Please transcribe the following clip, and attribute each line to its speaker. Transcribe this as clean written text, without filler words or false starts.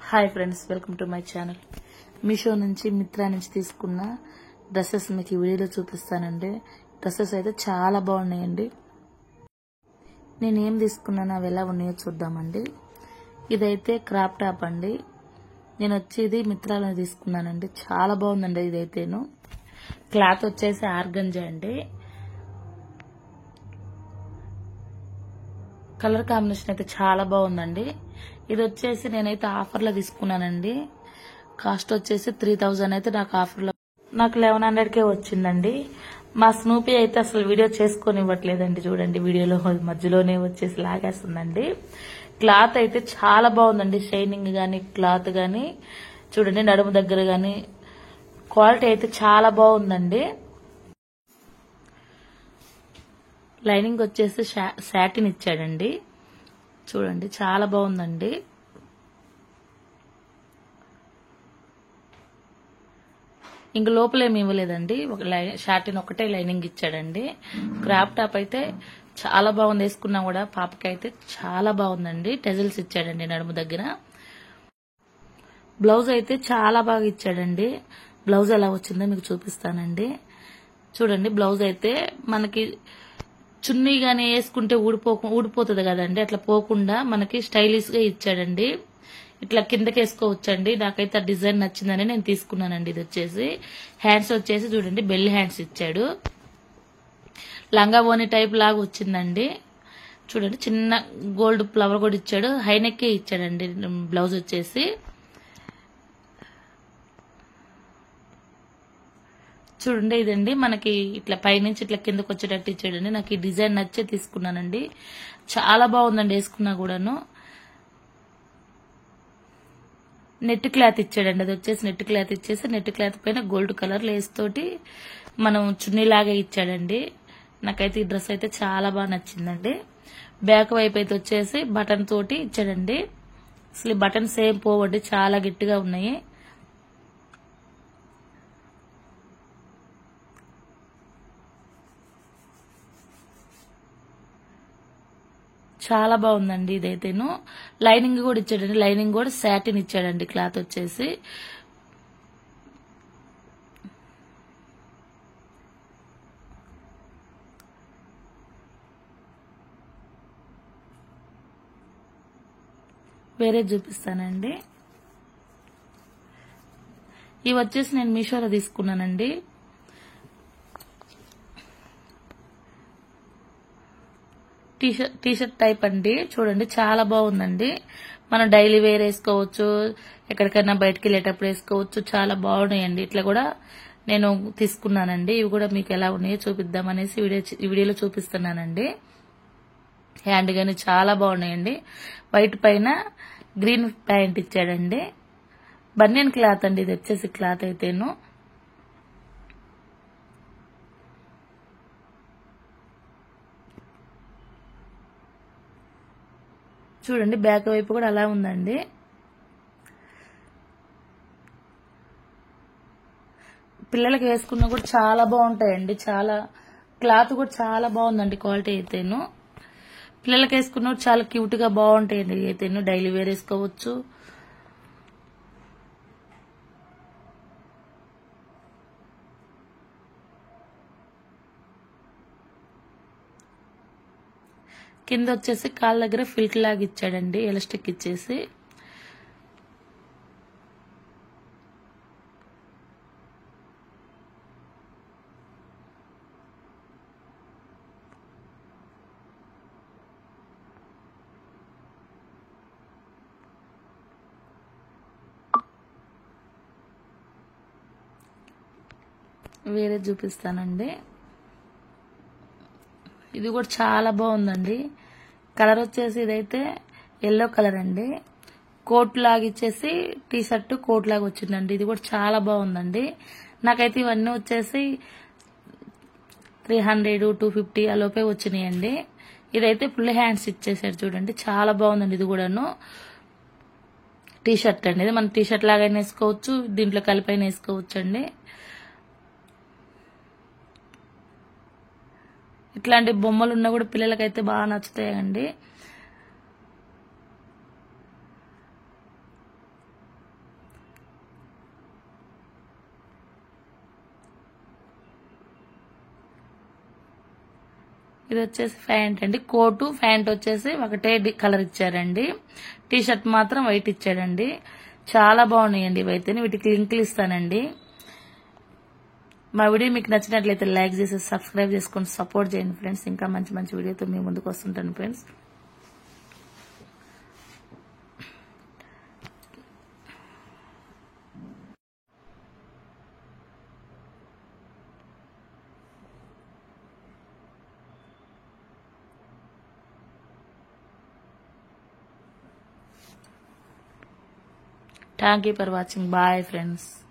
Speaker 1: Hi friends, welcome to my channel. Meesho నుంచి మిత్రా నుంచి తీసుకున్న డ్రెస్సెస్ మీకు ఈ వీడియోలో చూపిస్తానండి. డ్రెస్సెస్ అయితే చాలా బాగున్నాయండి. నేను ఏం తీసుకున్నాను, అవి ఎలా ఉన్నాయో చూద్దామండి. ఇదైతే క్రాప్ టాప్ అండి. నేను వచ్చేది మిత్రాలో తీసుకున్నానండి. చాలా బాగుందండి. ఇదైతేను క్లాత్ వచ్చేసి ఆర్గంజా అండి. కలర్ కాంబినేషన్ అయితే చాలా బాగుందండి. ఇది వచ్చేసి నేనైతే ఆఫర్లో తీసుకున్నానండి. కాస్ట్ వచ్చేసి 3000 అయితే నాకు ఆఫర్లో 1100కే వచ్చిందండి. మా స్నూపీ అయితే అసలు వీడియో చేసుకొని ఇవ్వట్లేదండి. చూడండి, వీడియోలో మధ్యలోనే వచ్చేసి లాగేస్తుందండి. క్లాత్ అయితే చాలా బాగుందండి. షైనింగ్ గానీ, క్లాత్ గానీ చూడండి, నడుము దగ్గర గానీ క్వాలిటీ అయితే చాలా బాగుందండి. లైనింగ్ వచ్చేసి సాటిన్ ఇచ్చాడండి. చూడండి, చాలా బాగుందండి. ఇంక లోపలేమి ఇవ్వలేదండి. ఒక షాటిన్ ఒకటే లైనింగ్ ఇచ్చాడండి. క్రాప్ టాప్ అయితే చాలా బాగుంది. వేసుకున్నా కూడా పాపకి అయితే చాలా బాగుందండి. టెజల్స్ ఇచ్చాడండి నడుము దగ్గర. బ్లౌజ్ అయితే చాలా బాగా ఇచ్చాడండి. బ్లౌజ్ ఎలా వచ్చిందో మీకు చూపిస్తానండి. చూడండి, బ్లౌజ్ అయితే మనకి చున్నీ గానీ వేసుకుంటే ఊడిపోతుంది కదండి. అట్లా పోకుండా మనకి స్టైలిష్ గా ఇచ్చాడండి. ఇట్లా కిందకి వేసుకోవచ్చండి. నాకైతే ఆ డిజైన్ నచ్చిందని నేను తీసుకున్నానండి. ఇది వచ్చేసి హ్యాండ్స్ వచ్చేసి చూడండి, బెల్ హ్యాండ్స్ ఇచ్చాడు. లంగా ఓని టైప్ లాగా వచ్చిందండి. చూడండి, చిన్న గోల్డ్ ఫ్లవర్ కూడా ఇచ్చాడు. హైనెక్కే ఇచ్చాడండి బ్లౌజ్ వచ్చేసి. చూడండి, ఇదండి మనకి ఇట్లా పైనుంచి ఇట్లా కిందకు వచ్చేటట్టు ఇచ్చాడండి. నాకు ఈ డిజైన్ నచ్చే తీసుకున్నానండి. చాలా బాగుందండి వేసుకున్నా కూడాను. నెట్ క్లాత్ ఇచ్చాడండి. అది వచ్చేసి నెట్ క్లాత్ ఇచ్చేసి నెట్ క్లాత్ పైన గోల్డ్ కలర్ లేస్ తోటి మనం చున్నీలాగా ఇచ్చాడండి. నాకైతే ఈ డ్రెస్ అయితే చాలా బాగా నచ్చిందండి. బ్యాక్ వైపు అయితే వచ్చేసి బటన్ తోటి ఇచ్చాడండి. అసలు ఈ బటన్స్ ఏం పోవండి, చాలా గట్టిగా ఉన్నాయి. చాలా బాగుందండి. ఇదైతేను లైనింగ్ కూడా ఇచ్చాడండి. లైనింగ్ కూడా సాటిన్ ఇచ్చాడండి. క్లాత్ వచ్చేసి వేరే చూపిస్తానండి. ఇవి వచ్చేసి నేను మీషోలో తీసుకున్నానండి. టీషర్ట్ టైప్ అండి. చూడండి, చాలా బాగుందండి. మనం డైలీ వేర్ వేసుకోవచ్చు, ఎక్కడికైనా బయటకు వెళ్ళేటప్పుడు వేసుకోవచ్చు. చాలా బాగున్నాయండి. ఇట్లా కూడా నేను తీసుకున్నానండి. ఇవి కూడా మీకు ఎలా ఉన్నాయో చూపిద్దామనేసి ఈ వీడియోలో చూపిస్తున్నానండి. హ్యాండ్ గానీ చాలా బాగున్నాయండి. వైట్ పైన గ్రీన్ ప్యాంట్ ఇచ్చాడండి. బనియన్ క్లాత్ అండి. ఇది వచ్చేసి క్లాత్ అయితేను చూడండి, బ్యాక్ వైపు కూడా అలా ఉందండి. పిల్లలకి వేసుకున్నా కూడా చాలా బాగుంటాయండి. చాలా క్లాత్ కూడా చాలా బాగుందండి. క్వాలిటీ అయితేను పిల్లలకి వేసుకున్నా చాలా క్యూట్ గా బాగుంటాయండి. అయితేను డైలీ వేర్ వేసుకోవచ్చు. కింద వచ్చేసి కాళ్ళ దగ్గర ఫిల్ట్ లాగా ఇచ్చాడండి, ఎలాస్టిక్ ఇచ్చేసి. వేరే చూపిస్తానండి. ఇది కూడా చాలా బాగుందండి. కలర్ వచ్చేసి ఇదైతే ఎల్లో కలర్ అండి. కోట్ లాగా ఇచ్చేసి టీ షర్ట్ కోట్ లాగా వచ్చిందండి. ఇది కూడా చాలా బాగుందండి. నాకైతే ఇవన్నీ వచ్చేసి 300, 250 ఆ లోపే వచ్చినాయండి. ఇదైతే ఫుల్ హ్యాండ్స్ ఇచ్చేసాడు. చూడండి, చాలా బాగుందండి. ఇది కూడాను టీ షర్ట్ అండి. ఇది మనం టీ షర్ట్ లాగా వేసుకోవచ్చు, దీంట్లో కలిపైన వేసుకోవచ్చు అండి. ఇట్లాంటి బొమ్మలు ఉన్నా కూడా పిల్లలకైతే బాగా నచ్చుతాయండి. ఇది వచ్చేసి ప్యాంట్ అండి. కోటు ప్యాంట్ వచ్చేసి ఒకటే కలర్ ఇచ్చారండి. టీ షర్ట్ మాత్రం వైట్ ఇచ్చాడండి. చాలా బాగున్నాయండి ఇవైతే. వీటికి లింకులు ఇస్తానండి. మా వీడియో మీకు నచ్చినట్లయితే లైక్ చేసి సబ్స్క్రైబ్ చేసుకొని సపోర్ట్ చేయండి ఫ్రెండ్స్. ఇంకా మంచి మంచి వీడియోతో మీ ముందుకు వస్తుంటాను friends. Thank you for watching. Bye friends.